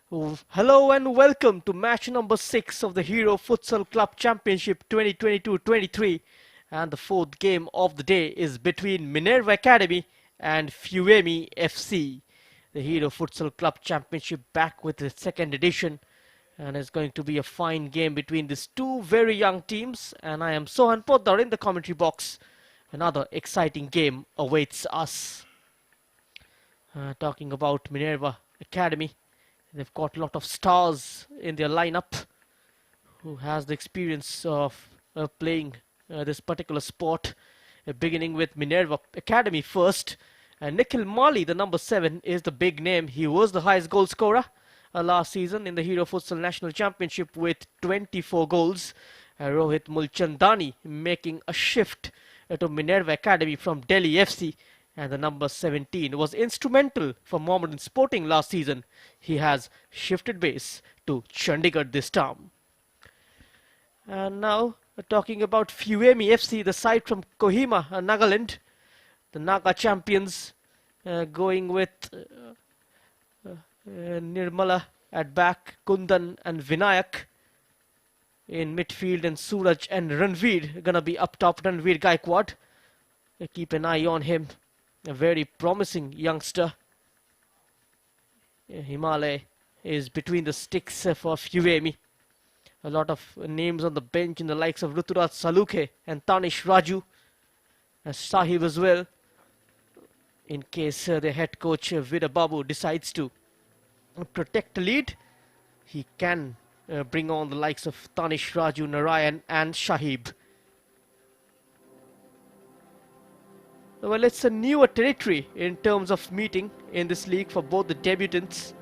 Hello and welcome to match number 6 of the Hero Futsal Club Championship 2022-23, and the fourth game of the day is between Minerva Academy and Aphuyemi FC. The Hero Futsal Club Championship back with its second edition, and it's going to be a fine game between these two very young teams, and I am Sohan Poddar in the commentary box. Another exciting game awaits us. Talking about Minerva Academy, they've got a lot of stars in their lineup who has the experience of playing this particular sport, beginning with Minerva Academy first. Nikhil Mali, the number 7, is the big name. He was the highest goal scorer last season in the Hero Futsal National Championship with 24 goals. Rohit Mulchandani making a shift to Minerva Academy from Delhi FC, and the number 17 was instrumental for Mohammedan Sporting last season. He has shifted base to Chandigarh this time. And now talking about Aphuyemi FC, the side from Kohima, Nagaland, the Naga champions, going with Nirmala at back, Kundan and Vinayak in midfield, and Suraj and Ranveer gonna be up top. Ranveer Gaikwad, keep an eye on him, a very promising youngster. Himalay is between the sticks for Aphuyemi. A lot of names on the bench in the likes of Ruturaj Salukhe and Tanish Raju, Sahib as well, in case the head coach Vida Babu decides to protect the lead. He can bring on the likes of Tanish Raju, Narayan and Shahib. Well, it's a newer territory in terms of meeting in this league for both the debutants.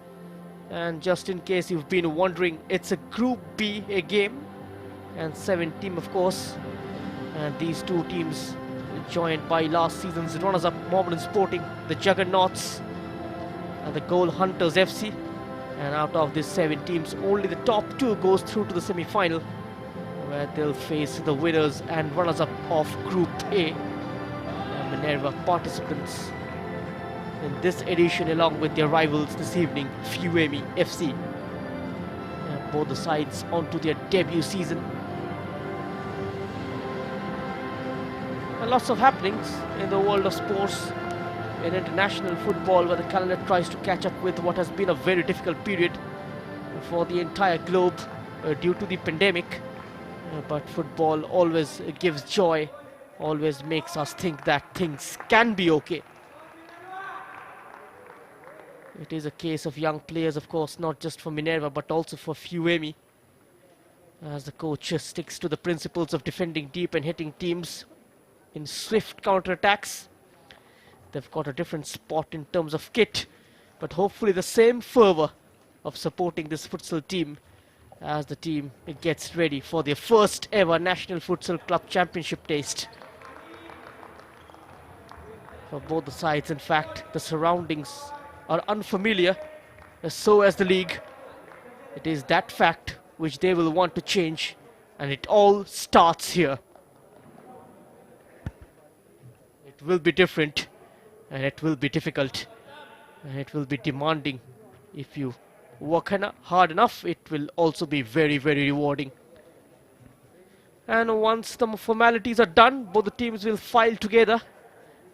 And just in case you've been wondering, it's a Group B game, and 7 team of course. And these two teams joined by last season's runners-up Mohammedan Sporting, the Juggernauts and the Goal Hunters FC. And out of these 7 teams, only the top 2 goes through to the semi-final, where they'll face the winners and runners-up of Group A. And Minerva participants in this edition along with their rivals this evening, Aphuyemi FC. And both the sides onto their debut season. And lots of happenings in the world of sports, in international football, where the calendar tries to catch up with what has been a very difficult period for the entire globe due to the pandemic. But football always gives joy, always makes us think that things can be okay. It is a case of young players, of course, not just for Minerva but also for Aphuyemi, as the coach sticks to the principles of defending deep and hitting teams in swift counter-attacks. They've got a different spot in terms of kit, but hopefully the same fervour of supporting this futsal team as the team gets ready for their first ever National Futsal Club Championship taste. For both the sides, in fact, the surroundings are unfamiliar, so as the league. It is that fact which they will want to change, and it all starts here. It will be different, and it will be difficult, and it will be demanding. If you work hard enough, it will also be very, very rewarding. And once the formalities are done, both the teams will file together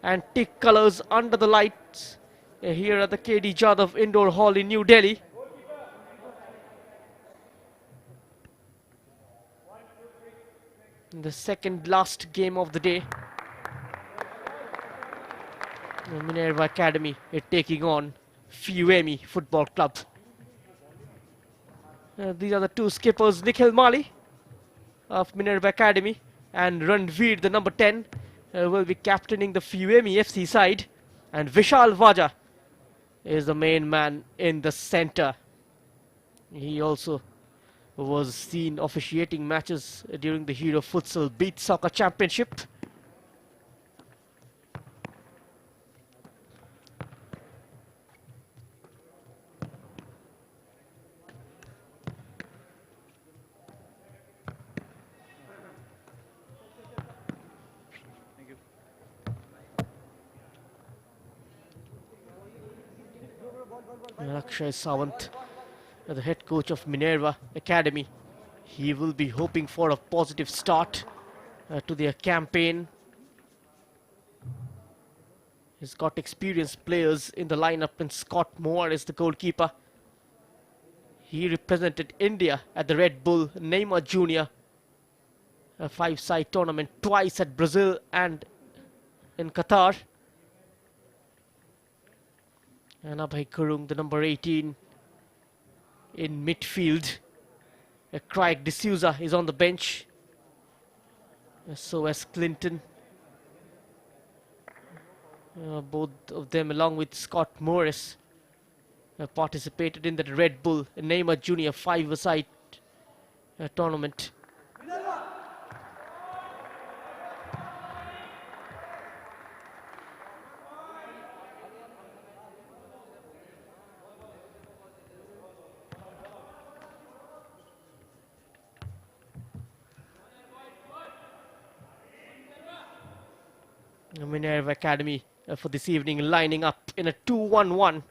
and take colours under the lights here at the KD Jadhav Indoor Hall in New Delhi. The second last game of the day, Minerva Academy is taking on Aphuyemi Football Club. These are the two skippers, Nikhil Mali of Minerva Academy and Ranveer, the number 10, will be captaining the Aphuyemi FC side, and Vishal Vaja is the main man in the center. He also was seen officiating matches during the Hero Futsal Beach Soccer Championship. Akshay Sawant the head coach of Minerva Academy. He will be hoping for a positive start to their campaign. He's got experienced players in the lineup, and Scott Moore is the goalkeeper. He represented India at the Red Bull Neymar Junior, a five-side tournament, twice at Brazil and in Qatar. And Abhay Kurung, the number 18, in midfield. Craig D'Souza is on the bench. So as Clinton. Both of them, along with Scott Morris, participated in the Red Bull Neymar Junior five-a-side tournament. Minerva Academy for this evening, lining up in a 2-1-1.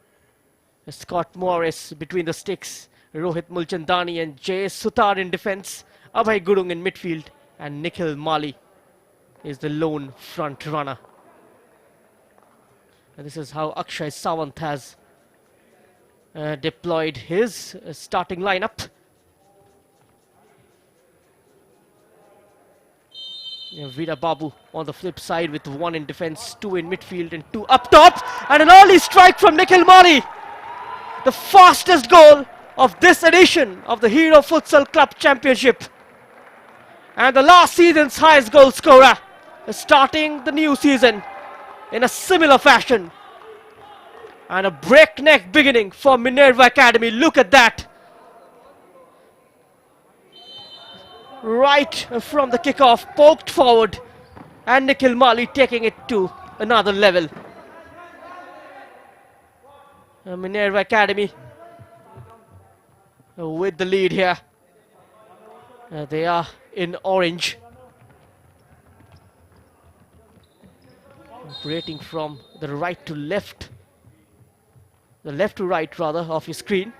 Scott Morris between the sticks, Rohit Mulchandani and Jay Sutar in defense, Abhay Gurung in midfield, and Nikhil Mali is the lone front runner. And this is how Akshay Sawant has deployed his starting lineup. Vida Babu on the flip side with one in defense, two in midfield and two up top, and an early strike from Nikhil Mali. The fastest goal of this edition of the Hero Futsal Club Championship, and the last season's highest goal scorer, starting the new season in a similar fashion. And a breakneck beginning for Minerva Academy. Look at that. Right from the kickoff, poked forward, and Nikhil Mali taking it to another level. Minerva Academy with the lead here. They are in orange. Operating from the right to left. The left to right, rather, of your screen.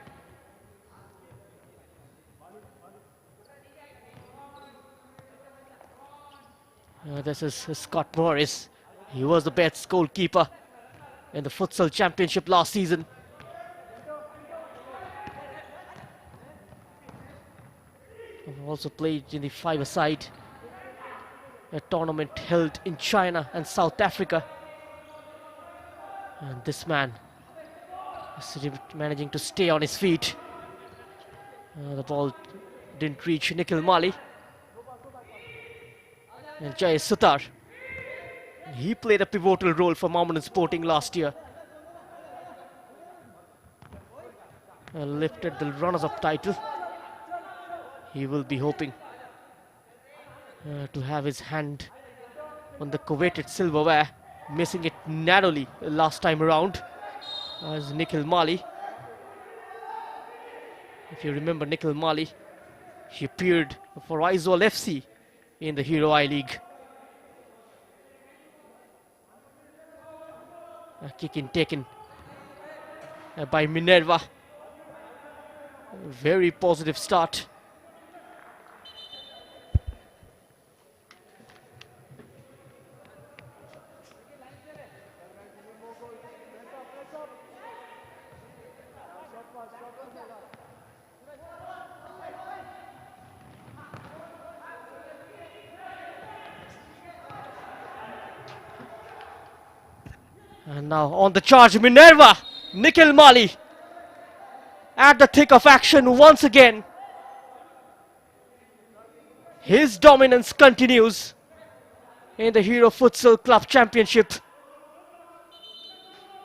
This is Scott Morris. He was the best goalkeeper in the Futsal Championship last season. Also played in the five-a-side, a tournament held in China and South Africa. And this man is managing to stay on his feet. The ball didn't reach Nikhil Mali. And Jay Sutar, he played a pivotal role for Mohammedan Sporting last year. Lifted the runners-up title. He will be hoping to have his hand on the coveted silverware, missing it narrowly last time around as Nikhil Mali. If you remember Nikhil Mali, he appeared for Aizawl FC in the Hero I-League. A kick in taken by Minerva. Very positive start. And now on the charge, Minerva, Nikhil Mali at the thick of action once again. His dominance continues in the Hero Futsal Club Championship,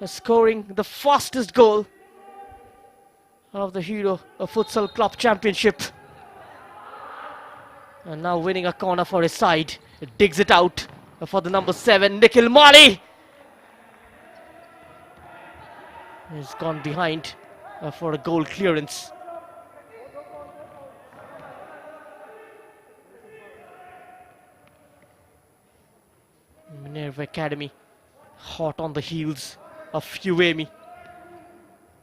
scoring the fastest goal of the Hero Futsal Club Championship. And now winning a corner for his side. Digs it out for the number 7, Nikhil Mali. He's gone behind for a goal clearance. Minerva Academy hot on the heels of Aphuyemi.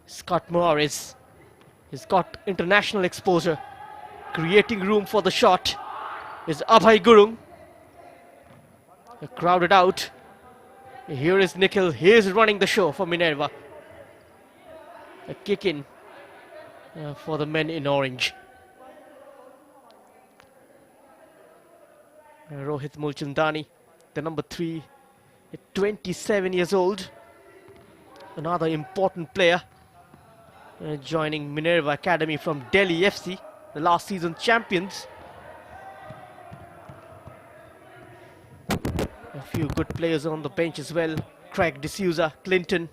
Scott Morris, He's got international exposure. Creating room for the shot is Abhay Gurung. Crowded out. Here is Nikhil. He is running the show for Minerva. A kick in for the men in orange. Rohit Mulchandani, the number 3, 27 years old. Another important player joining Minerva Academy from Delhi FC, the last season champions. A few good players on the bench as well. Craig D'Souza, Clinton,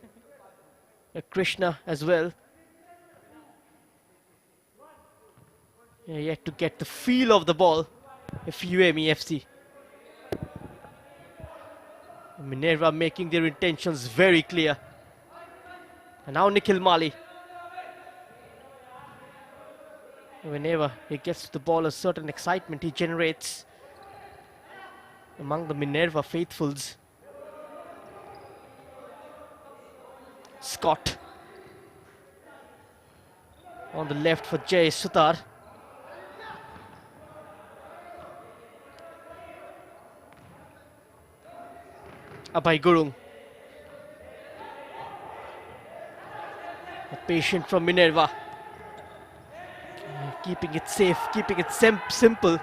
Krishna as well. Yet to get the feel of the ball. Aphuyemi FC. Minerva making their intentions very clear. And now Nikhil Mali. Whenever he gets the ball, a certain excitement he generates among the Minerva faithfuls. Scott on the left for Jay Sutar. Abhay Gurung. A patient from Minerva. Keeping it safe, keeping it simple.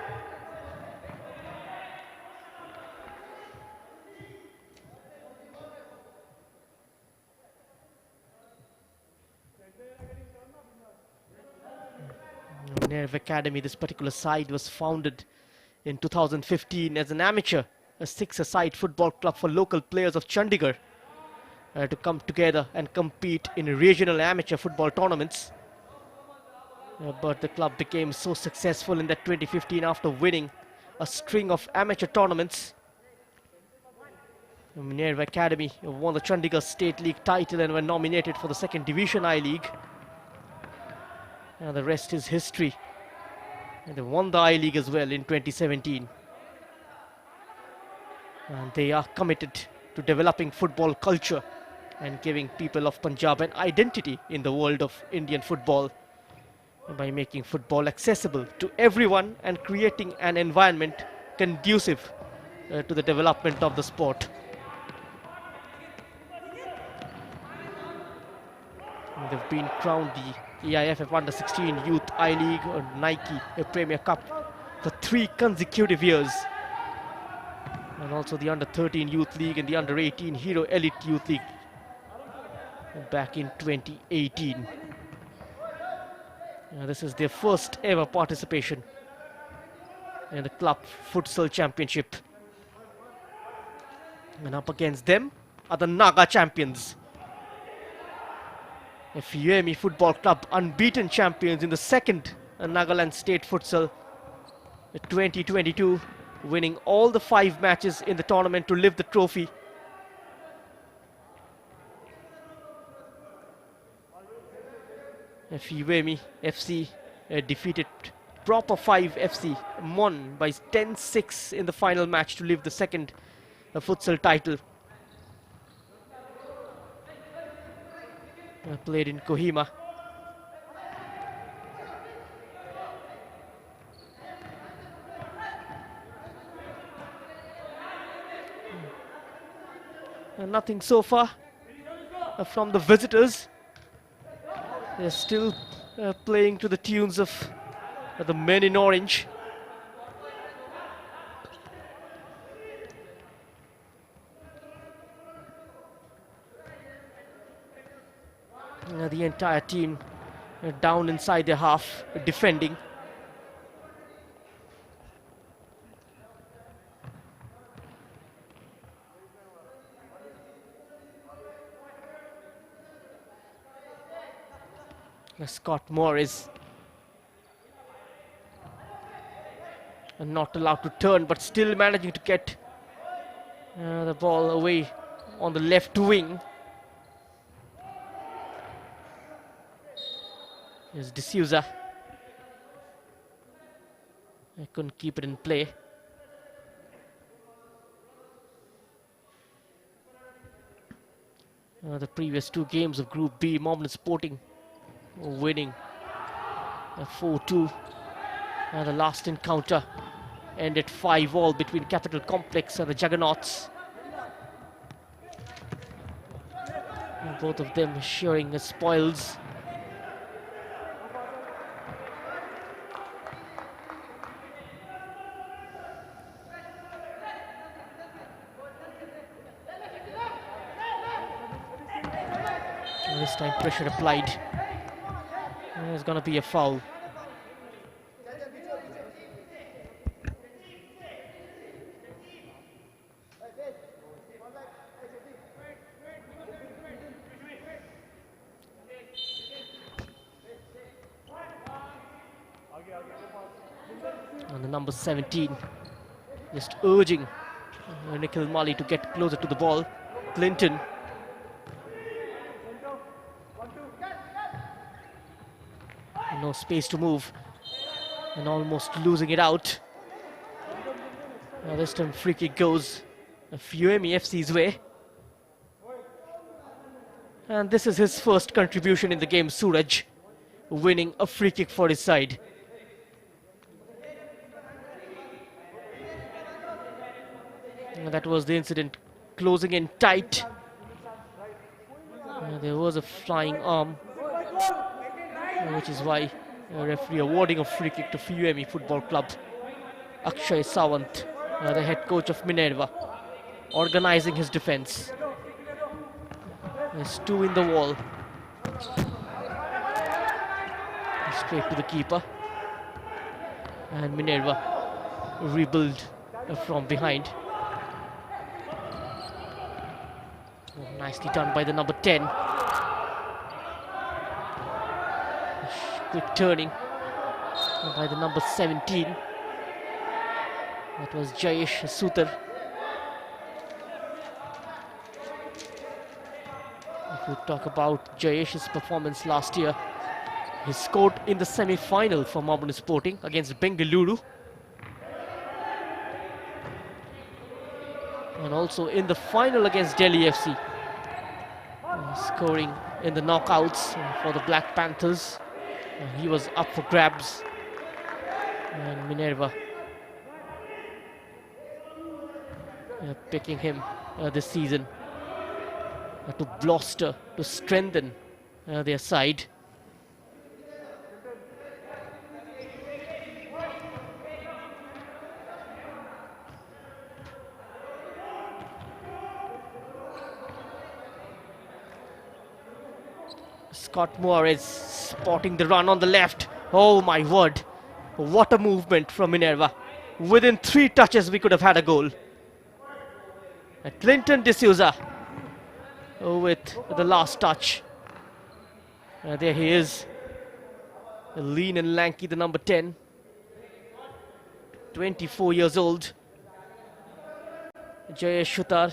Minerva Academy, this particular side was founded in 2015 as an amateur, a six-a-side football club for local players of Chandigarh to come together and compete in regional amateur football tournaments. But the club became so successful in that 2015 after winning a string of amateur tournaments. Minerva Academy won the Chandigarh State League title and were nominated for the second Division I League. And the rest is history. And they won the I League as well in 2017. And they are committed to developing football culture and giving people of Punjab an identity in the world of Indian football by making football accessible to everyone and creating an environment conducive to the development of the sport. And they've been crowned the AIFF Under-16 Youth I-League or Nike Premier Cup for 3 consecutive years. And also the Under-13 Youth League and the Under-18 Hero Elite Youth League back in 2018. This is their first ever participation in the club futsal championship. And up against them are the Naga champions. Aphuyemi Football Club, unbeaten champions in the second Nagaland State Futsal 2022, winning all the 5 matches in the tournament to lift the trophy. Aphuyemi FC defeated Proper 5 FC, won by 10-6 in the final match to lift the second futsal title. Played in Kohima. Nothing so far from the visitors. They're still playing to the tunes of the men in orange. The entire team down inside their half, defending. Scott Morris not allowed to turn, but still managing to get the ball away on the left wing. Here's D'Souza. I couldn't keep it in play. The previous 2 games of Group B, Mohammedan Sporting winning 4-2. The last encounter ended 5-all between Capital Complex and the Juggernauts. And both of them sharing the spoils. And this time pressure applied. And there's gonna be a foul. And the number 17 just urging Nikhil Mali to get closer to the ball. Clinton. No space to move. And almost losing it out. Now this time free kick goes Aphuyemi FC's way. And this is his first contribution in the game, Suraj, winning a free kick for his side. And that was the incident, closing in tight. There was a flying arm, which is why a referee awarding a free kick to Aphuyemi Football Club. Akshay Sawant, the head coach of Minerva, organizing his defense. There's two in the wall. Straight to the keeper. And Minerva rebuild from behind. Oh, nicely done by the number 10. Quick turning by the number 17. That was Jayesh Sutar. If we talk about Jayesh's performance last year, he scored in the semi-final for Melbourne Sporting against Bengaluru. And also in the final against Delhi FC. Scoring in the knockouts for the Black Panthers. He was up for grabs. And Minerva picking him this season to bolster, to strengthen their side. Scott Moore is spotting the run on the left. Oh my word, what a movement from Minerva. Within 3 touches we could have had a goal. Clinton D'Souza with the last touch. There he is, lean and lanky, the number 10, 24 years old. Jayesh Sutar,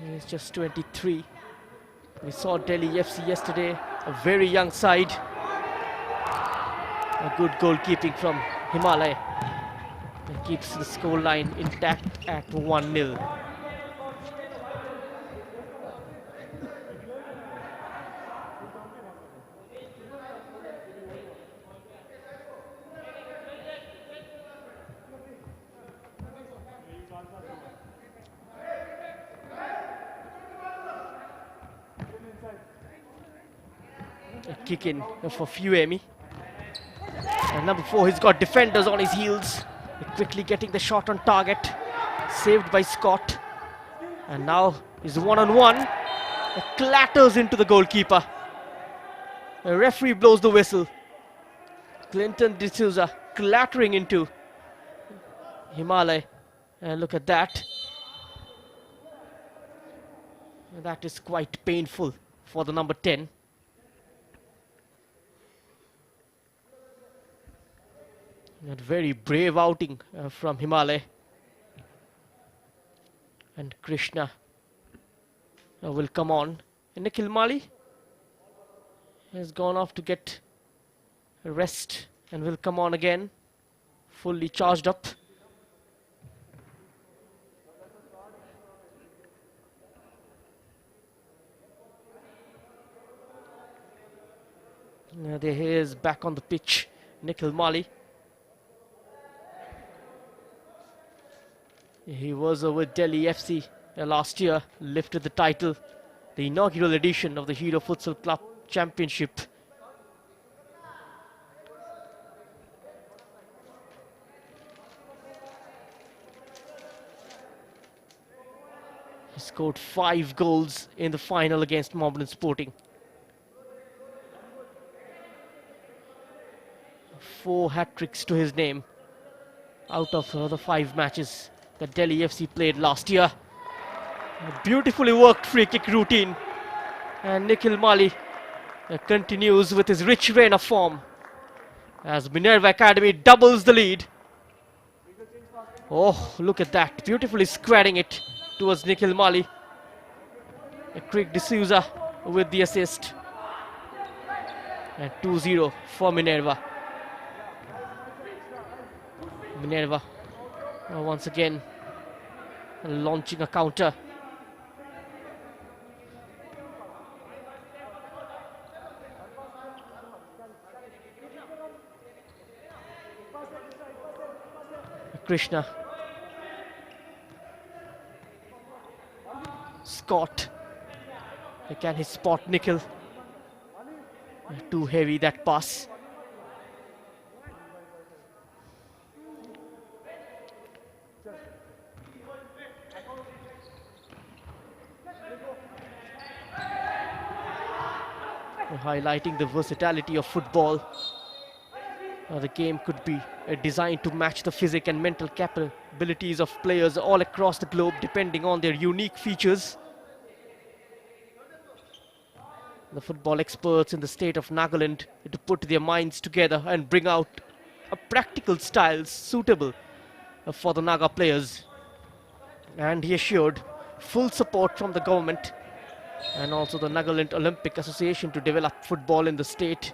he's just 23. We saw Delhi FC yesterday, a very young side. A good goalkeeping from Himalaya. It keeps the scoreline intact at 1-0. A kick in for Aphuyemi. And number 4, he's got defenders on his heels. Quickly getting the shot on target. Saved by Scott. And now he's one-on-one. It clatters into the goalkeeper. The referee blows the whistle. Clinton D'Souza clattering into Himalaya. And look at that. That is quite painful for the number 10. A very brave outing from Himalaya. And Krishna will come on. And Nikhil Mali has gone off to get a rest and will come on again, fully charged up. There he is back on the pitch, Nikhil Mali. He was with Delhi FC last year, lifted the title, the inaugural edition of the Hero Futsal Club Championship. He scored 5 goals in the final against Mohammedan Sporting. 4 hat-tricks to his name out of the 5 matches that Delhi FC played last year. A beautifully worked free kick routine, and Nikhil Mali continues with his rich reign of form as Minerva Academy doubles the lead. Oh, look at that, beautifully squaring it towards Nikhil Mali. Craig D'Souza with the assist, and 2-0 for Minerva. Minerva once again launching a counter. Krishna. Scott. Can he spot Nikhil? Too heavy that pass. Highlighting the versatility of football. The game could be designed to match the physical and mental capabilities of players all across the globe depending on their unique features. The football experts in the state of Nagaland to put their minds together and bring out a practical style suitable for the Naga players. And he assured full support from the government and also the Nagaland Olympic Association to develop football in the state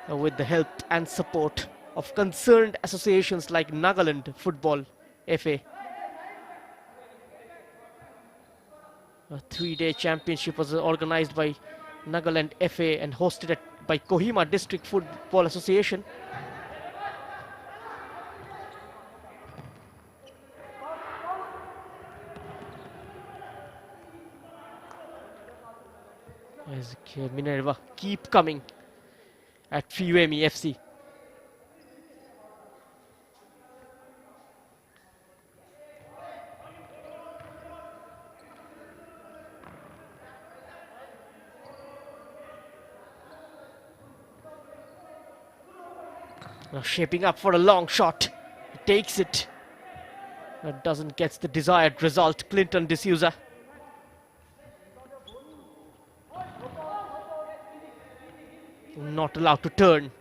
with the help and support of concerned associations like Nagaland Football FA. A 3-day championship was organized by Nagaland FA and hosted by Kohima District Football Association. As Minerva keep coming at Aphuyemi FC. Now shaping up for a long shot. He takes it. But doesn't get the desired result. Clinton D'Souza. Not allowed to turn.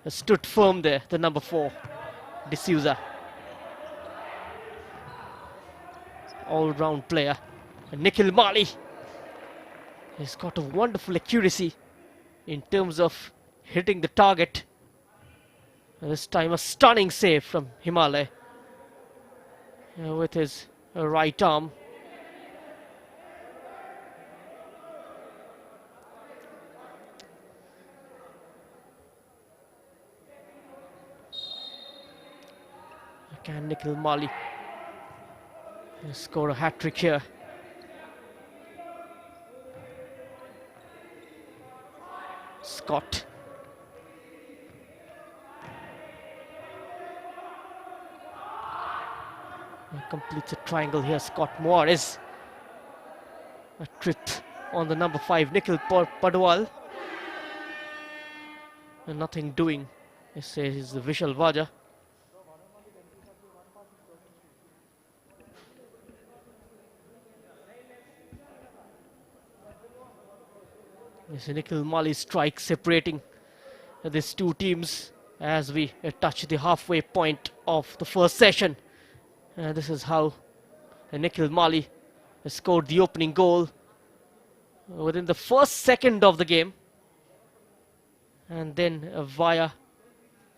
Stood firm there, the number 4, D'Souza. All-round player. And Nikhil Mali. He's got a wonderful accuracy in terms of hitting the target. And this time a stunning save from Himalay with his right arm. Can Nikhil Mali score a hat-trick here? Scott. Completes a triangle here. Scott Morris. A trip on the number 5, Nikhil Padwal. And nothing doing. It says the Vishal Vaja. This Nikhil Mali strike separating these two teams as we touch the halfway point of the first session. This is how Nikhil Mali scored the opening goal within the first second of the game. And then via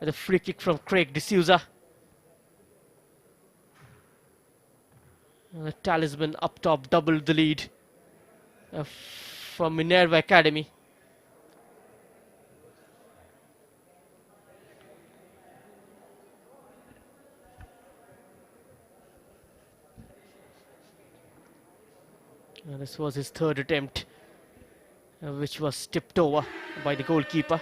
the free kick from Craig D'Souza. The talisman up top doubled the lead from Minerva Academy. This was his third attempt, which was tipped over by the goalkeeper.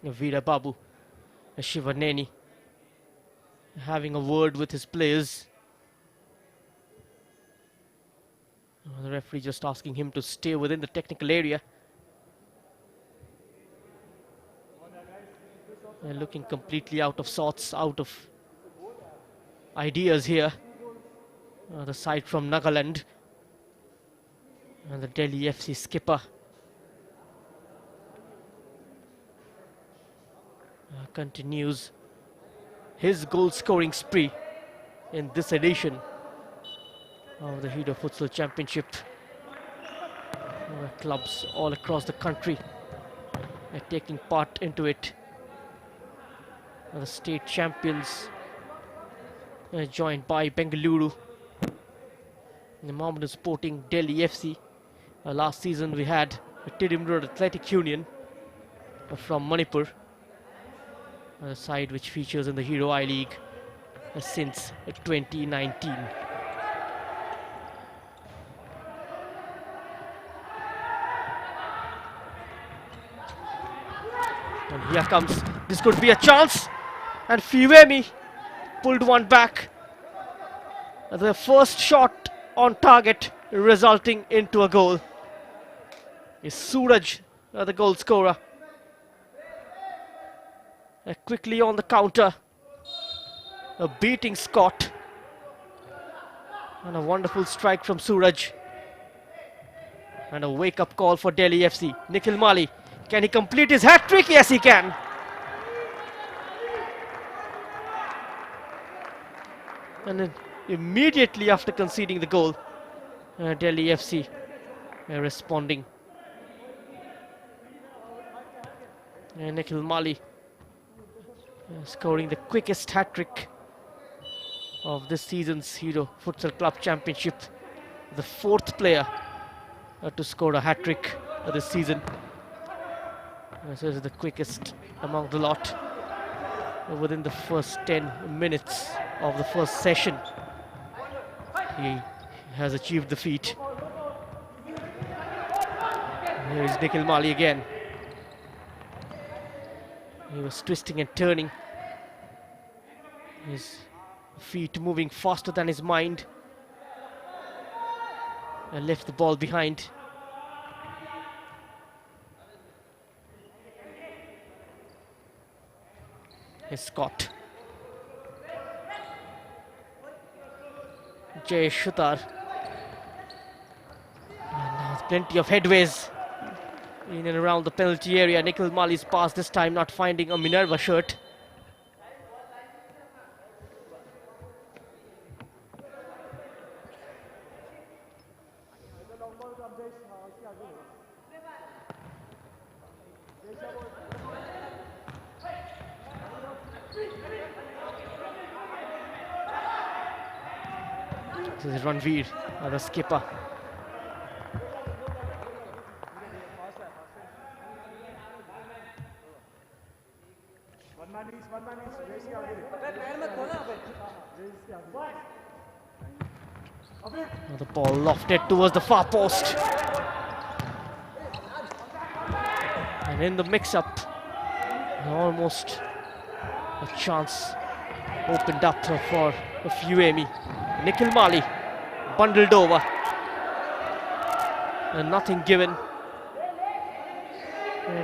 Veera Babu, Shivaneni, having a word with his players. The referee just asking him to stay within the technical area. They're looking completely out of sorts, out of ideas here. The side from Nagaland. And the Delhi FC skipper continues his goal scoring spree in this edition of the Hero Futsal Championship. Clubs all across the country are taking part into it. The state champions joined by Bengaluru, the Mohammedan Sporting Delhi FC. Last season we had Tidim Road Athletic Union from Manipur, a side which features in the Hero I League since 2019. And here comes, this could be a chance, and Aphuyemi pulled one back. The first shot on target resulting into a goal. Is Suraj the goal scorer? Quickly on the counter, a beating Scott, and a wonderful strike from Suraj, and a wake-up call for Delhi FC. Nikhil Mali, can he complete his hat-trick? Yes, he can. And then immediately after conceding the goal, Delhi FC responding. Nikhil Mali scoring the quickest hat-trick of this season's Hero Futsal Club Championship. The fourth player to score a hat-trick this season. This is the quickest among the lot. Within the first 10 minutes of the first session, he has achieved the feat. Here is Nikhil Mali again. He was twisting and turning, his feet moving faster than his mind, and left the ball behind. Here's Scott. Jay Shutar. And plenty of headways in and around the penalty area. Nikhil Mali's pass this time not finding a Minerva shirt. This is Ranveer, the skipper. The ball lofted towards the far post. And in the mix-up, almost a chance opened up for Aphuyemi. Nikhil Mali bundled over, and nothing given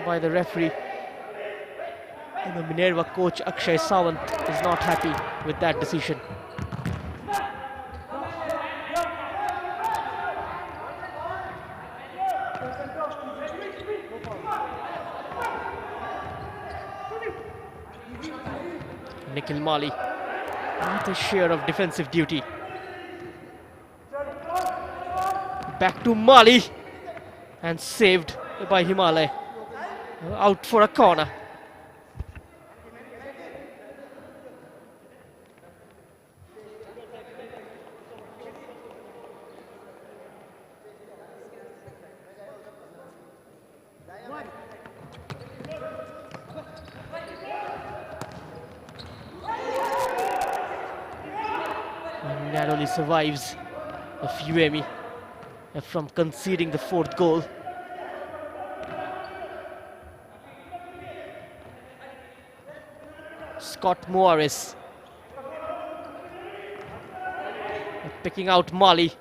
by the referee. And the Minerva coach Akshay Sawant is not happy with that decision. Nikhil Mali with a share of defensive duty. Back to Mali, and saved by Himalay. Out for a corner. narrowly survives Aphuyemi from conceding the fourth goal. Scott Morris picking out Mali.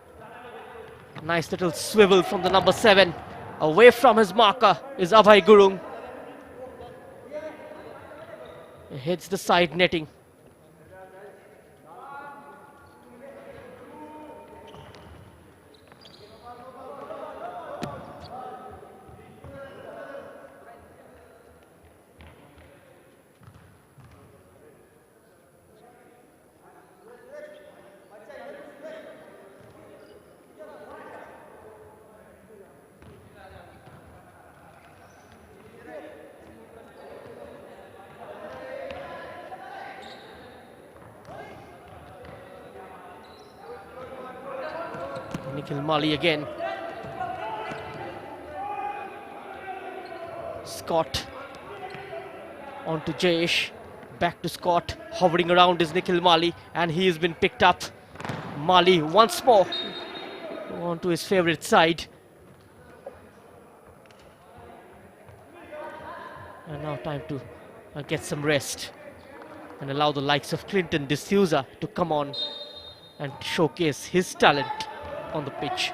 Nice little swivel from the number 7. Away from his marker is Abhay Gurung. He hits the side netting. Nikhil Mali again. Scott onto Jayesh. Back to Scott. Hovering around is Nikhil Mali, and he has been picked up. Mali once more onto his favorite side. And now time to get some rest and allow the likes of Clinton D'Souza to come on and showcase his talent on the pitch.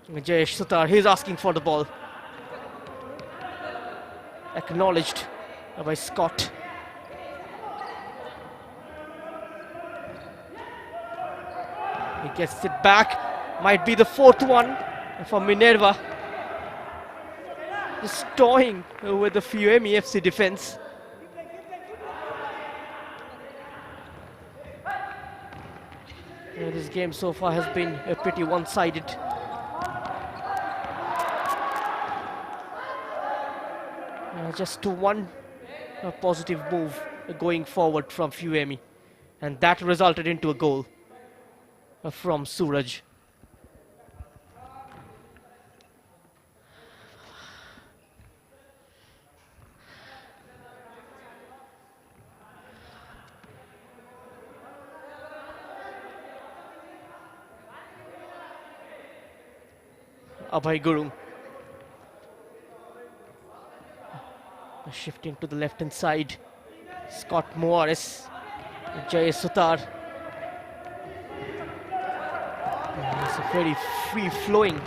Jayesh Sutar, he's asking for the ball. Acknowledged by Scott. He gets it back. Might be the fourth one for Minerva. Just toying with the Aphuyemi FC defense. This game so far has been pretty one-sided. Just to one positive move going forward from Aphuyemi, and that resulted into a goal from Suraj. Abhay Gurung shifting to the left hand side. Scott Morris, Jay Sutar. It's a very free-flowing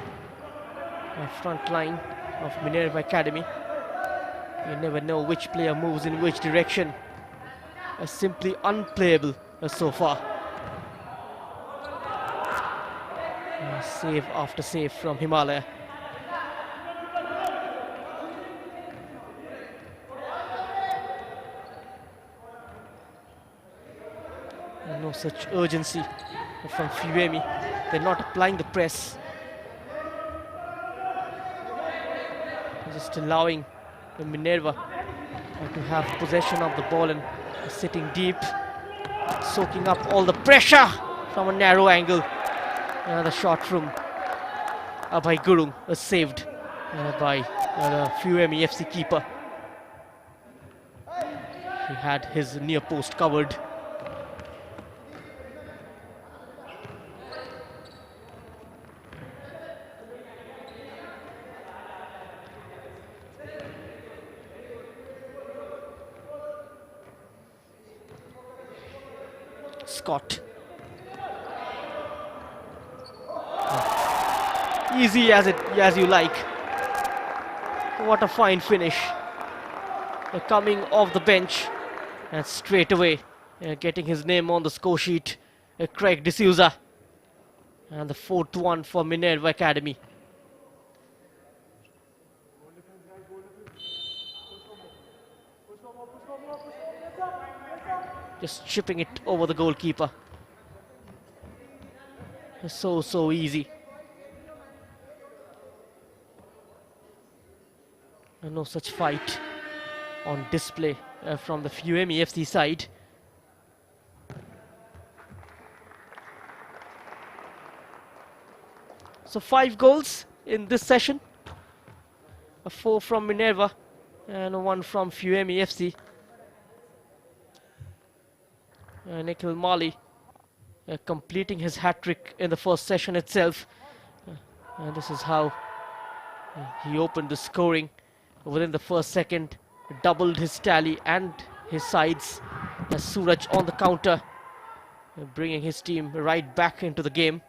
front line of Minerva Academy. You never know which player moves in which direction. Simply unplayable so far. Save after save from Himalaya. No such urgency from Aphuyemi. They're not applying the press. Just allowing the Minerva to have possession of the ball and sitting deep, soaking up all the pressure from a narrow angle. Another shot from Abhay Gurung, saved by the Aphuyemi FC keeper. He had his near post covered. Scott. Easy as you like. What a fine finish. Coming off the bench and straight away getting his name on the score sheet. Craig D'Souza. And the fourth one for Minerva Academy. Just chipping it over the goalkeeper. So easy. No such fight on display from the Aphuyemi FC side. So 5 goals in this session. 4 from Minerva and 1 from Aphuyemi FC. Nikhil Mali completing his hat-trick in the first session itself. And this is how he opened the scoring within the first second, doubled his tally and his sides. As Suraj on the counter, bringing his team right back into the game.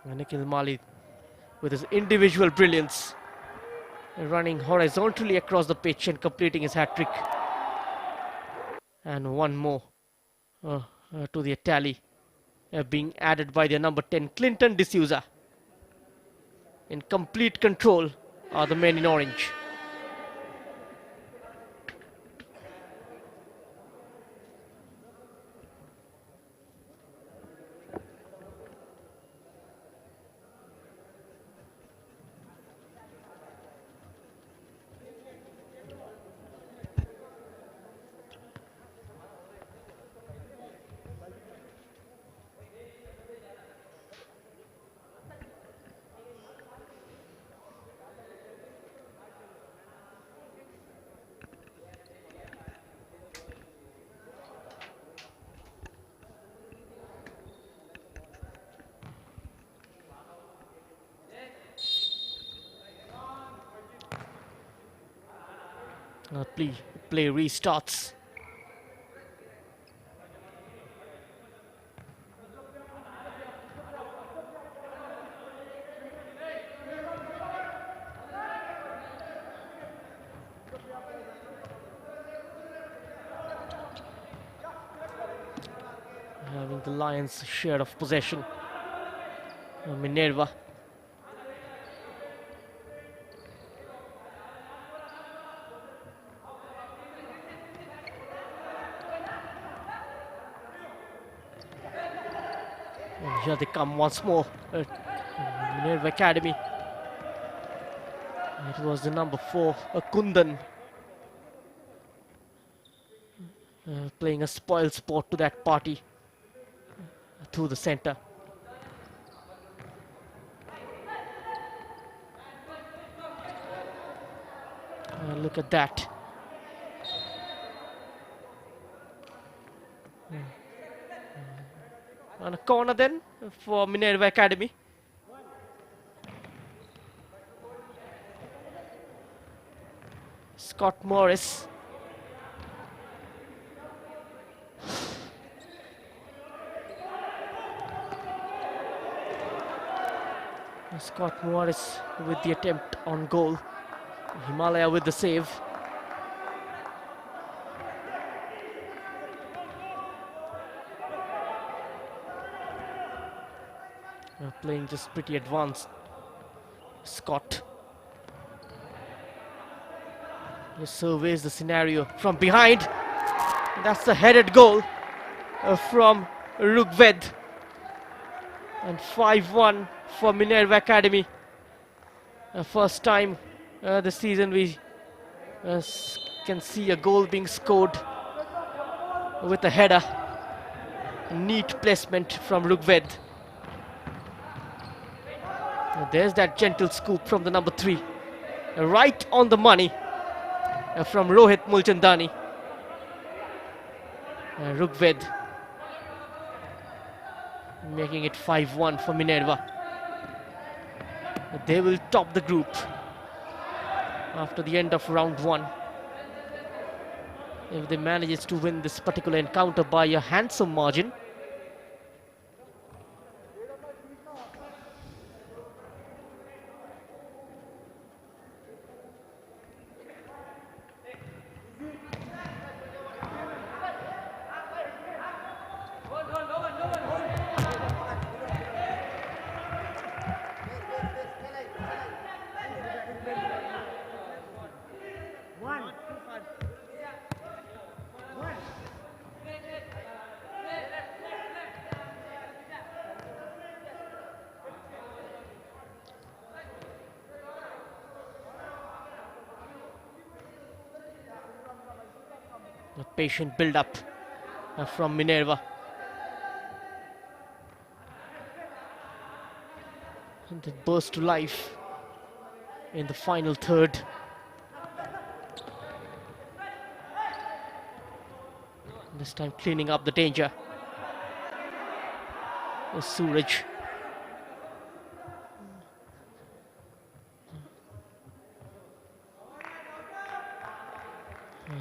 And Nikhil Mali with his individual brilliance, running horizontally across the pitch and completing his hat-trick. And one more to the tally, being added by their number 10, Clinton D'Souza. In complete control are the men in orange. Play restarts. Having the Lions' share of possession. Minerva. And here they come once more. Minerva Academy. It was the number 4, Kundan, playing a spoil sport to that party through the center. Look at that. On a corner then for Minerva Academy. Scott Morris. Scott Morris with the attempt on goal. Himalaya with the save. Playing just pretty advanced. Scott just surveys the scenario from behind. That's a headed goal from Rugved. And 5-1 for Minerva Academy. First time this season we can see a goal being scored with a header. Neat placement from Rugved. There's that gentle scoop from the number 3. Right on the money from Rohit Mulchandani. Rugved making it 5-1 for Minerva. They will top the group after the end of round 1. If they manage to win this particular encounter by a handsome margin. A patient build-up from Minerva. And they burst to life in the final third. This time cleaning up the danger. Suraj.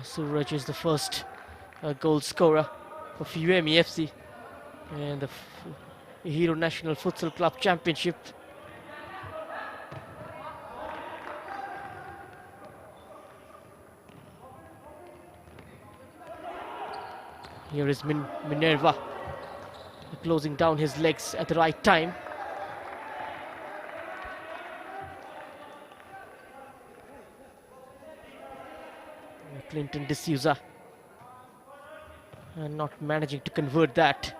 Suraj is the first goal scorer for Aphuyemi FC and the Hero National Futsal Club Championship. Here is Minerva closing down his legs at the right time. Clinton D'Souza not managing to convert that.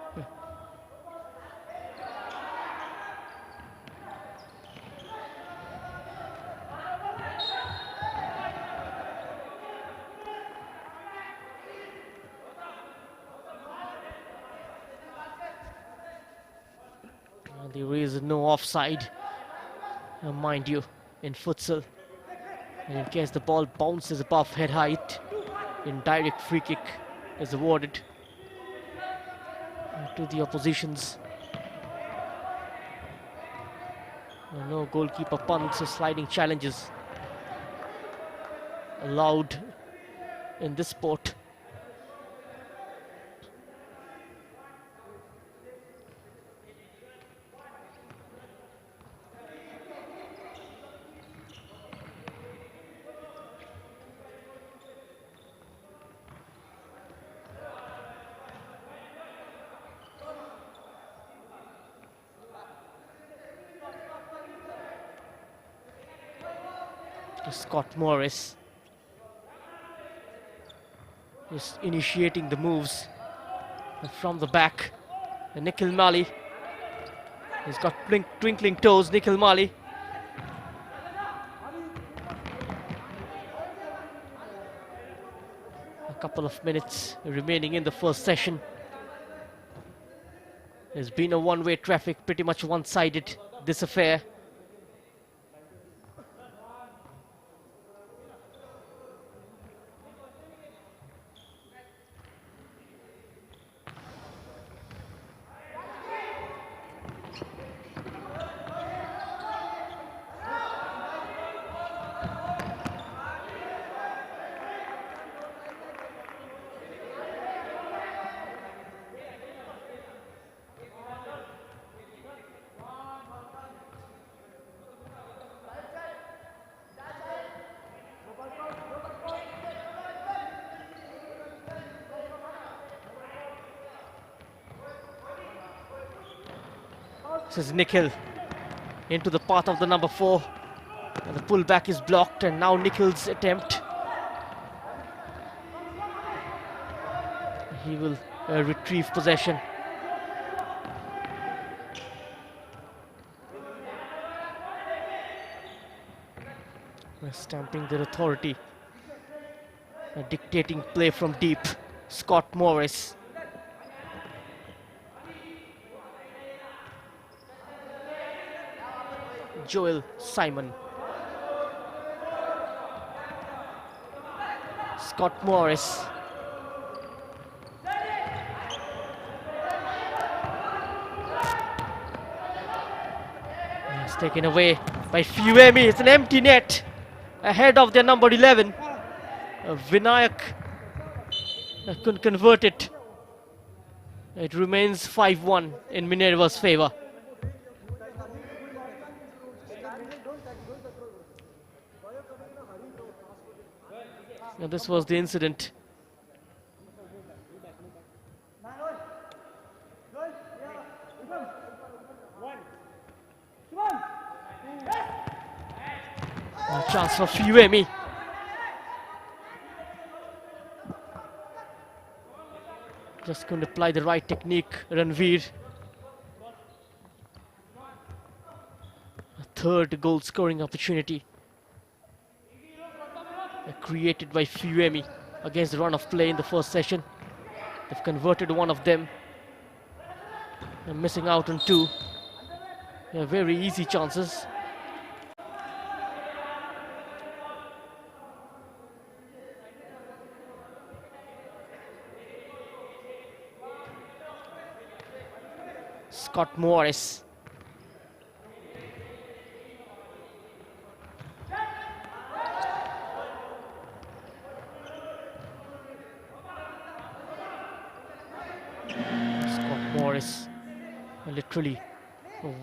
There is no offside, mind you, in futsal. And in case the ball bounces above head height, indirect free kick is awarded to the oppositions. No goalkeeper punts or sliding challenges allowed in this sport. Scott Morris is initiating the moves from the back. And Nikhil Mali, he's got twinkling toes. Nikhil Mali. A couple of minutes remaining in the first session. There's been a one-way traffic, pretty much one-sided, this affair. This is Nikhil into the path of the number 4. And the pullback is blocked, and now Nikhil's attempt. He will retrieve possession. Stamping their authority. Dictating play from deep. Scott Morris. Joel Simon. Scott Morris. It's taken away by Aphuyemi. It's an empty net ahead of their number 11. Vinayak couldn't convert it. It remains 5-1 in Minerva's favor. Now this was the incident. A chance for Aphuyemi. Just couldn't apply the right technique, Ranveer. A third goal scoring opportunity created by Aphuyemi against the run of play in the first session. They've converted one of them. They're missing out on 2. Very easy chances. Scott Morris. Scott Morris literally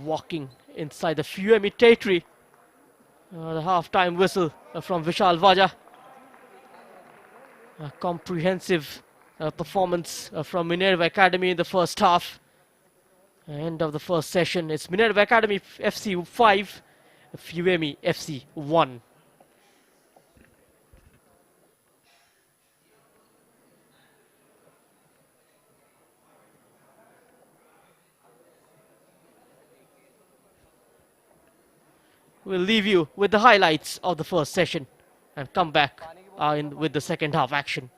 walking inside the Aphuyemi territory. The half-time whistle from Vishal Vaja. A comprehensive performance from Minerva Academy in the first half. End of the first session. It's Minerva Academy FC 5, Aphuyemi FC 1. We'll leave you with the highlights of the first session and come back with the second half action.